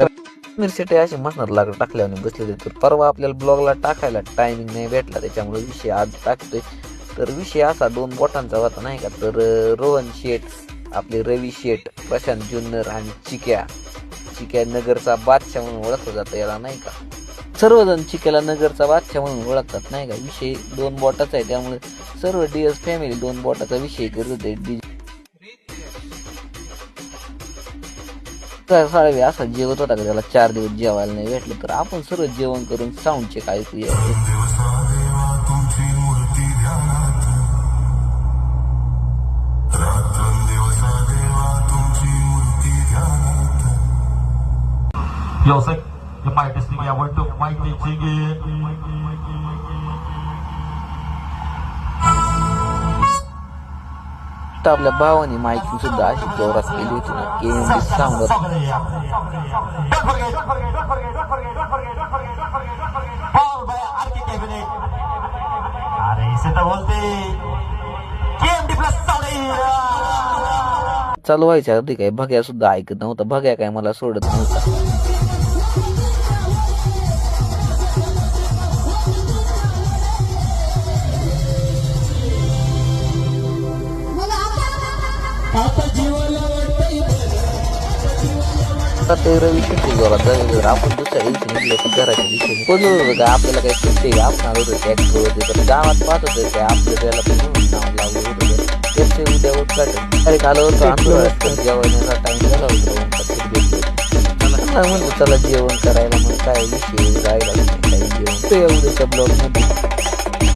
मिरची अशी मसनात लागलं टाकल्याने बसलेले. तर परवा आपल्याला ब्लॉगला टाकायला टायमिंग नाही भेटला, त्याच्यामुळे विषय आज टाकतोय. तर विषय असा 2 बोटांचा होता नाही का. तर रोहन शेठ, आपले रवी शेठ, प्रशांत जुन्नर आणि चिक्या नगरचा बादशाह म्हणून ओळखलं जातं याला नाही का. सर्वजण चिक्याला नगरचा बादशाह म्हणून ओळखतात नाही का. विषय 2 बोटाचा आहे, त्यामुळे सर्व डीएस फॅमिली 2 बोटाचा विषय करत होते. साळवे असा जेवत होता का त्याला 4 दिवस जेवायला नाही भेटलं. तर आपण सर्व जेवण करून साऊंड चेक ऐकूया. Joseph, the mic is singing. I want to mic is singing. आपल्या भावाने माहिती सुद्धा अशी जोरात केली होती ना, KMD सांगत चालू व्हायच्या आधी काय भग्या सुद्धा ऐकत नव्हता. भग्या काय मला सोडत नव्हता. रवी किती जोरात जर आपण दुसऱ्या दिवशी निघलो तर घराच्या दिवशी कोणतं होतं का आपल्याला काही सुट्टी आपण होतो टॅक्टर होते. तर गावात पाहत होतं काय आपलं त्याला पण नाव लावलं होतं. त्याचे उद्या उद्घाटन अरे आलं होतं आंदोलन जेवणाचा टाइम झाला होता. म्हणतो चला जेवण करायला, मग काय विषय राहिला काही जेवण. उद्याच्या ब्लॉग मध्ये